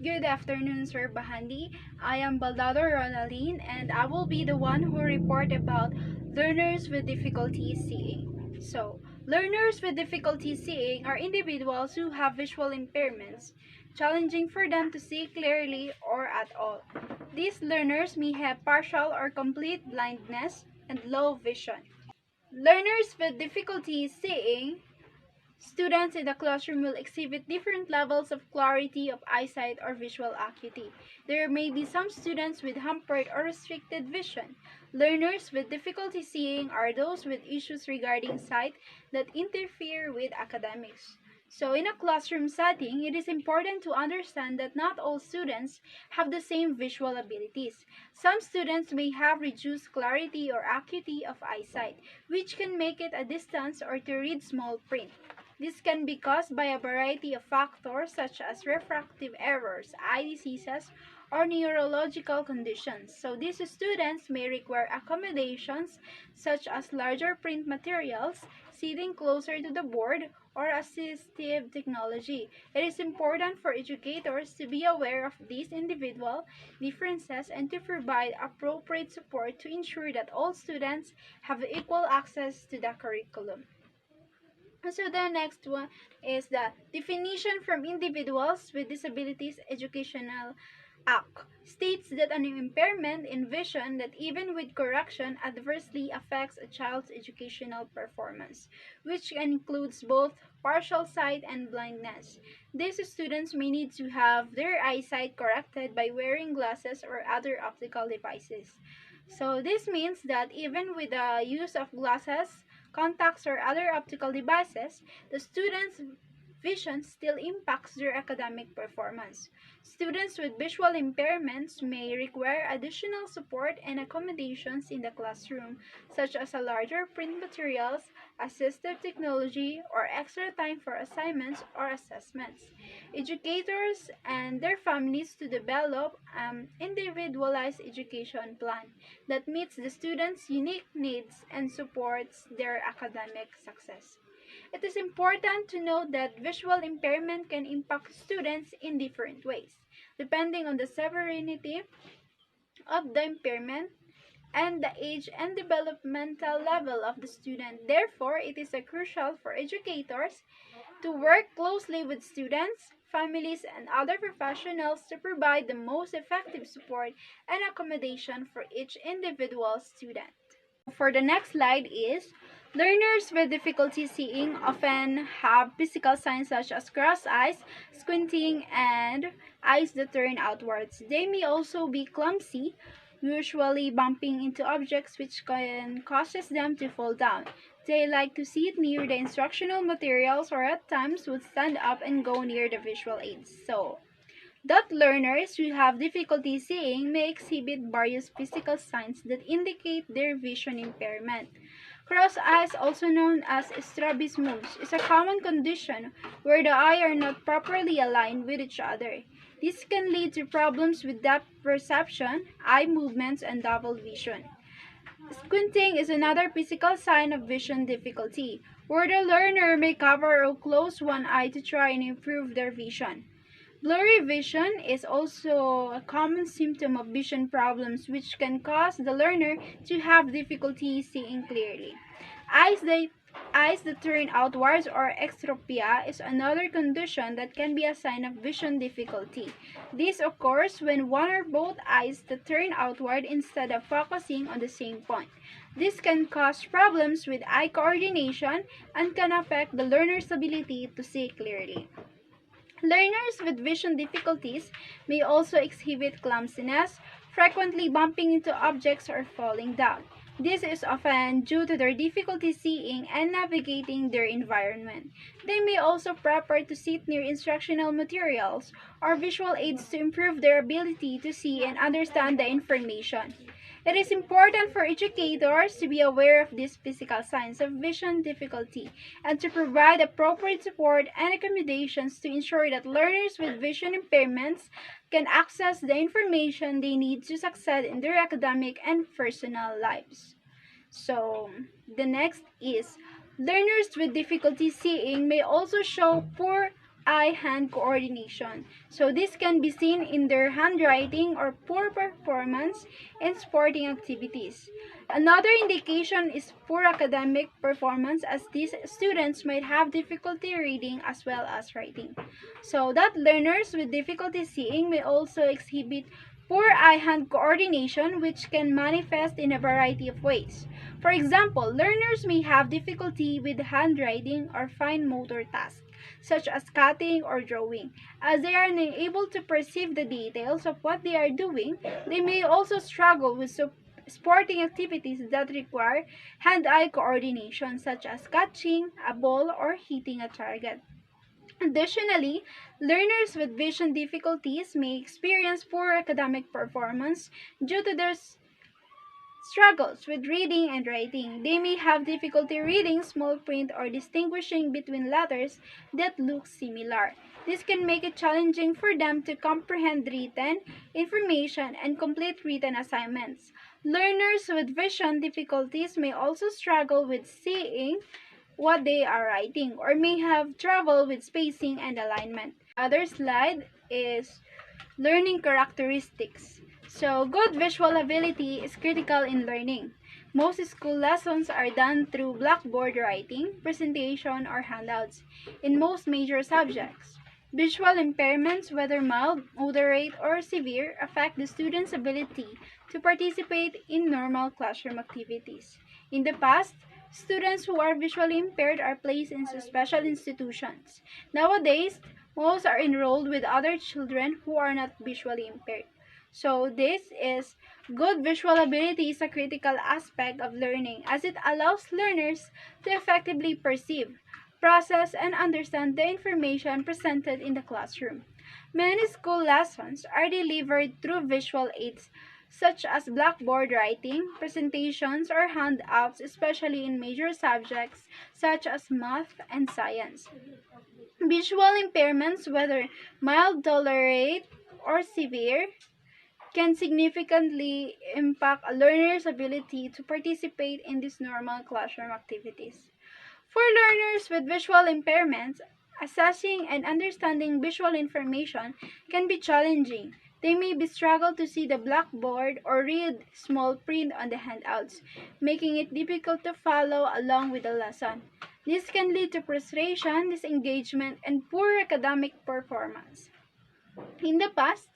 Good afternoon, Sir Bahandi. I am Baldado Ronaline, and I will be the one who report about learners with difficulty seeing. So, learners with difficulty seeing are individuals who have visual impairments, challenging for them to see clearly or at all. These learners may have partial or complete blindness and low vision. Learners with difficulty seeing students in the classroom will exhibit different levels of clarity of eyesight or visual acuity. There may be some students with hampered or restricted vision. Learners with difficulty seeing are those with issues regarding sight that interfere with academics. So, in a classroom setting, it is important to understand that not all students have the same visual abilities. Some students may have reduced clarity or acuity of eyesight, which can make it a distance or to read small print. This can be caused by a variety of factors such as refractive errors, eye diseases, or neurological conditions. So these students may require accommodations such as larger print materials, sitting closer to the board, or assistive technology. It is important for educators to be aware of these individual differences and to provide appropriate support to ensure that all students have equal access to the curriculum. So the next one is the definition from Individuals with Disabilities Educational Act states that an impairment in vision that even with correction adversely affects a child's educational performance, which includes both partial sight and blindness. These students may need to have their eyesight corrected by wearing glasses or other optical devices. So this means that even with the use of glasses, contacts, or other optical devices, the student's vision still impacts their academic performance. Students with visual impairments may require additional support and accommodations in the classroom, such as a larger print materials, assistive technology, or extra time for assignments or assessments. Educators and their families to develop an individualized education plan that meets the students' unique needs and supports their academic success. It is important to note that visual impairment can impact students in different ways, depending on the severity of the impairment and the age and developmental level of the student. Therefore, it is crucial for educators to work closely with students, families, and other professionals to provide the most effective support and accommodation for each individual student. For the next slide is, learners with difficulty seeing often have physical signs such as crossed eyes, squinting, and eyes that turn outwards. They may also be clumsy, usually bumping into objects which can causes them to fall down. They like to sit near the instructional materials or at times would stand up and go near the visual aids. So, that learners who have difficulty seeing may exhibit various physical signs that indicate their vision impairment. Crossed eyes, also known as strabismus, is a common condition where the eyes are not properly aligned with each other. This can lead to problems with depth perception, eye movements, and double vision. Squinting is another physical sign of vision difficulty, where the learner may cover or close one eye to try and improve their vision. Blurry vision is also a common symptom of vision problems which can cause the learner to have difficulty seeing clearly. Eyes that, eyes that turn outwards or extropia is another condition that can be a sign of vision difficulty. This occurs when one or both eyes that turn outward instead of focusing on the same point. This can cause problems with eye coordination and can affect the learner's ability to see clearly. Learners with vision difficulties may also exhibit clumsiness, frequently bumping into objects or falling down. This is often due to their difficulty seeing and navigating their environment. They may also prefer to sit near instructional materials or visual aids to improve their ability to see and understand the information. It is important for educators to be aware of these physical signs of vision difficulty and to provide appropriate support and accommodations to ensure that learners with vision impairments can access the information they need to succeed in their academic and personal lives. So, the next is, learners with difficulty seeing may also show poor eye-hand coordination. So this can be seen in their handwriting or poor performance in sporting activities. Another indication is poor academic performance, as these students might have difficulty reading as well as writing. So that learners with difficulty seeing may also exhibit poor eye-hand coordination, which can manifest in a variety of ways. For example, learners may have difficulty with handwriting or fine motor tasks, such as cutting or drawing. As they are unable to perceive the details of what they are doing, they may also struggle with sporting activities that require hand-eye coordination, such as catching a ball or hitting a target. Additionally, learners with vision difficulties may experience poor academic performance due to their struggles with reading and writing. They may have difficulty reading small print or distinguishing between letters that look similar. This can make it challenging for them to comprehend written information and complete written assignments. Learners with vision difficulties may also struggle with seeing what they are writing or may have trouble with spacing and alignment. Other slide is learning characteristics. So, good visual ability is critical in learning. Most school lessons are done through blackboard writing, presentation, or handouts in most major subjects. Visual impairments, whether mild, moderate, or severe, affect the student's ability to participate in normal classroom activities. In the past, students who are visually impaired are placed in special institutions. Nowadays, most are enrolled with other children who are not visually impaired. So this is good visual ability is a critical aspect of learning, as it allows learners to effectively perceive, process, and understand the information presented in the classroom. Many school lessons are delivered through visual aids such as blackboard writing, presentations, or handouts, especially in major subjects such as math and science. Visual impairments, whether mild, tolerate, or severe, can significantly impact a learner's ability to participate in these normal classroom activities. For learners with visual impairments, assessing and understanding visual information can be challenging. They may be struggle to see the blackboard or read small print on the handouts, making it difficult to follow along with the lesson. This can lead to frustration, disengagement, and poor academic performance. In the past,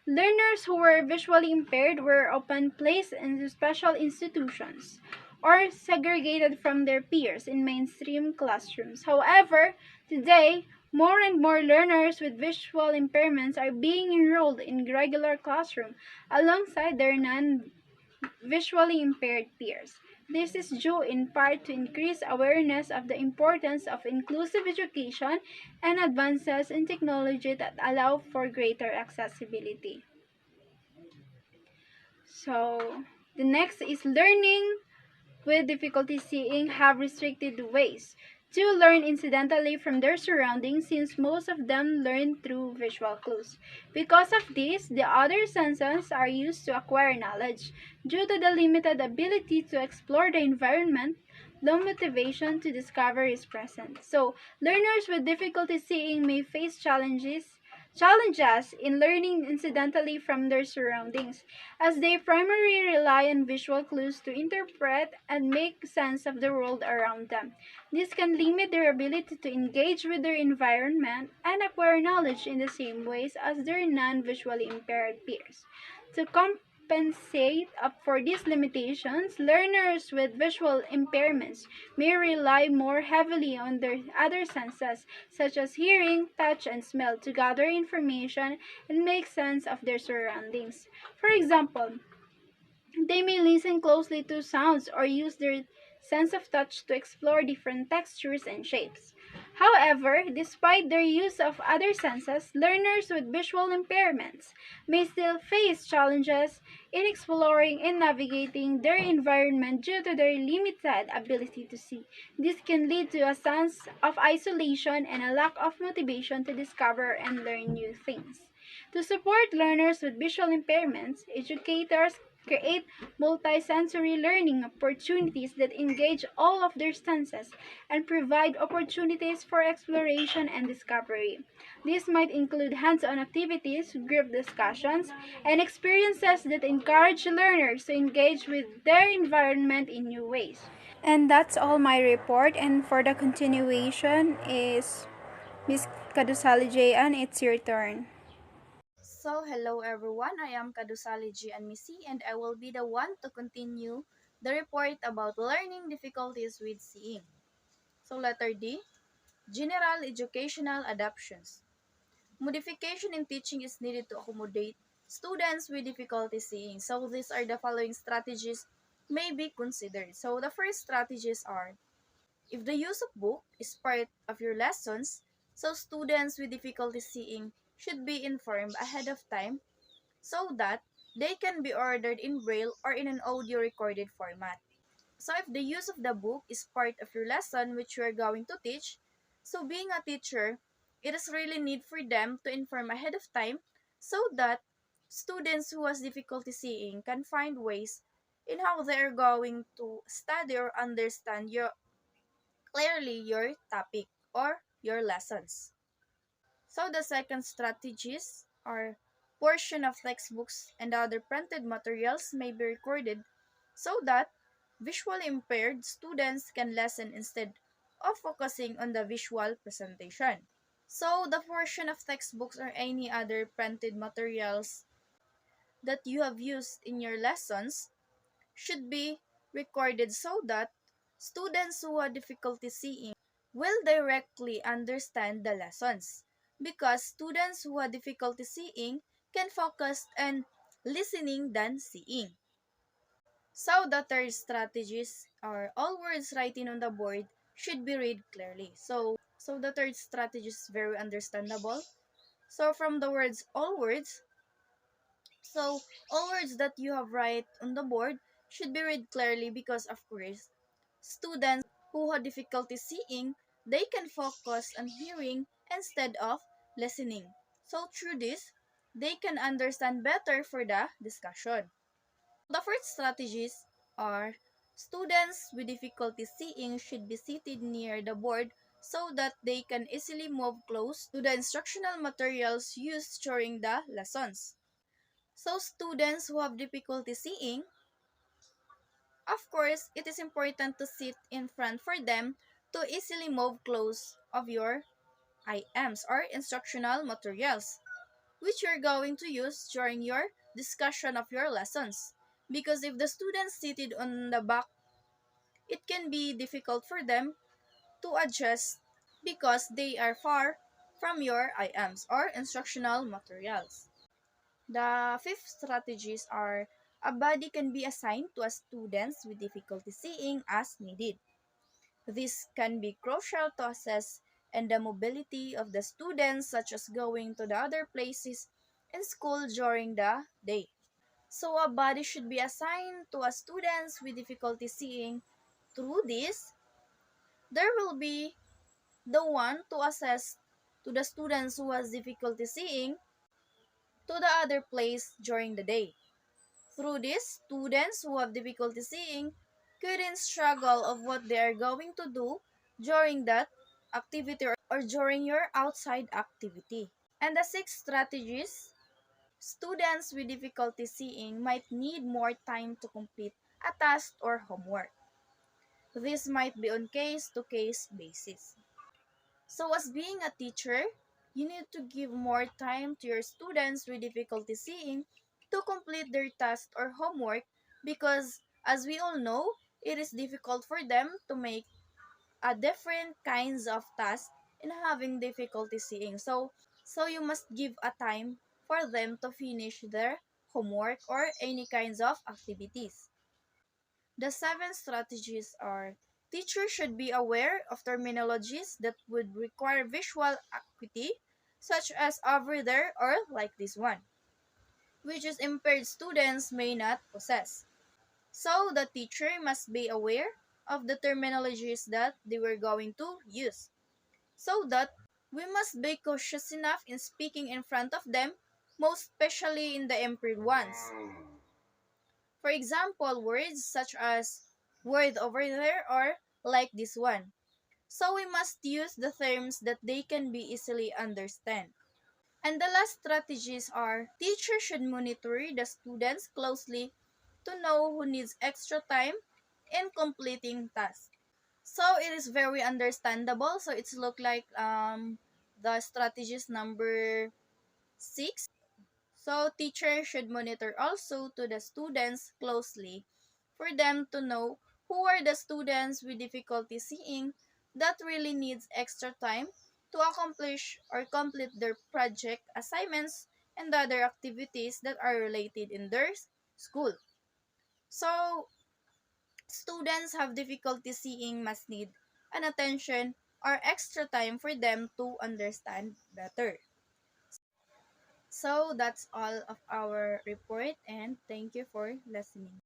learners who were visually impaired were often placed in special institutions or segregated from their peers in mainstream classrooms. However, today, more and more learners with visual impairments are being enrolled in regular classroom alongside their non-visually impaired peers. This is due in part to increased awareness of the importance of inclusive education and advances in technology that allow for greater accessibility. So, the next is learning with difficulty seeing have restricted ways to learn incidentally from their surroundings, since most of them learn through visual clues. Because of this, the other senses are used to acquire knowledge. Due to the limited ability to explore the environment, low motivation to discover is present. So, learners with difficulty seeing may face challenges in learning incidentally from their surroundings, as they primarily rely on visual clues to interpret and make sense of the world around them. This can limit their ability to engage with their environment and acquire knowledge in the same ways as their non-visually impaired peers. To compensate for these limitations, learners with visual impairments may rely more heavily on their other senses, such as hearing, touch, and smell, to gather information and make sense of their surroundings. For example, they may listen closely to sounds or use their sense of touch to explore different textures and shapes. However, despite their use of other senses, learners with visual impairments may still face challenges in exploring and navigating their environment due to their limited ability to see. This can lead to a sense of isolation and a lack of motivation to discover and learn new things. To support learners with visual impairments, educators create multisensory learning opportunities that engage all of their senses and provide opportunities for exploration and discovery. These might include hands-on activities, group discussions, and experiences that encourage learners to engage with their environment in new ways. And that's all my report. And for the continuation is Miss Kadusali J. And it's your turn. So, hello everyone. I am Kadusali G. and Missy, and I will be the one to continue the report about learning difficulties with seeing. So, letter D, general educational adaptations. Modification in teaching is needed to accommodate students with difficulty seeing. So, these are the following strategies may be considered. So, the first strategies are if the use of book is part of your lessons, so students with difficulty seeing should be informed ahead of time so that they can be ordered in braille or in an audio recorded format. So if the use of the book is part of your lesson which you are going to teach, so being a teacher, it is really need for them to inform ahead of time so that students who has difficulty seeing can find ways in how they are going to study or understand your topic or your lessons. So the second strategies are portion of textbooks and other printed materials may be recorded so that visually impaired students can listen instead of focusing on the visual presentation. So the portion of textbooks or any other printed materials that you have used in your lessons should be recorded so that students who have difficulty seeing will directly understand the lessons because students who have difficulty seeing can focus on listening than seeing. So the third strategies are all words writing on the board should be read clearly. So the third strategy is very understandable. So from the words all words, so all words that you have write on the board should be read clearly because of course students who have difficulty seeing, they can focus on hearing instead of listening. So through this, they can understand better for the discussion. The first strategies are students with difficulty seeing should be seated near the board so that they can easily move close to the instructional materials used during the lessons. So students who have difficulty seeing, of course, it is important to sit in front for them to easily move close of your IMs or instructional materials, which you're going to use during your discussion of your lessons. Because if the students seated on the back, it can be difficult for them to adjust because they are far from your IMs or instructional materials. The fifth strategies are a body can be assigned to a students with difficulty seeing as needed. This can be crucial to assess and the mobility of the students such as going to the other places in school during the day. So a body should be assigned to a students with difficulty seeing. Through this, there will be the one to assess to the students who has difficulty seeing to the other place during the day. Through this, students who have difficulty seeing couldn't struggle of what they are going to do during that activity or during your outside activity. And the sixth strategies, students with difficulty seeing might need more time to complete a task or homework. This might be on case-to-case basis. So as being a teacher, you need to give more time to your students with difficulty seeing to complete their task or homework because as we all know, it is difficult for them to make a different kinds of tasks in having difficulty seeing. So you must give a time for them to finish their homework or any kinds of activities. The seven strategies are teachers should be aware of terminologies that would require visual acuity, such as over there or like this one, which is impaired students may not possess. So the teacher must be aware of the terminologies that they were going to use, so that we must be cautious enough in speaking in front of them, most especially in the impaired ones. For example, words such as word over there or like this one. So we must use the terms that they can be easily understand. And the last strategies are teachers should monitor the students closely to know who needs extra time in completing tasks. So it is very understandable. So it's look like the strategies number 6. So teachers should monitor also to the students closely for them to know who are the students with difficulty seeing that really needs extra time to accomplish or complete their project assignments and other activities that are related in their school. So students have difficulty seeing must need an attention or extra time for them to understand better. So that's all of our report and thank you for listening.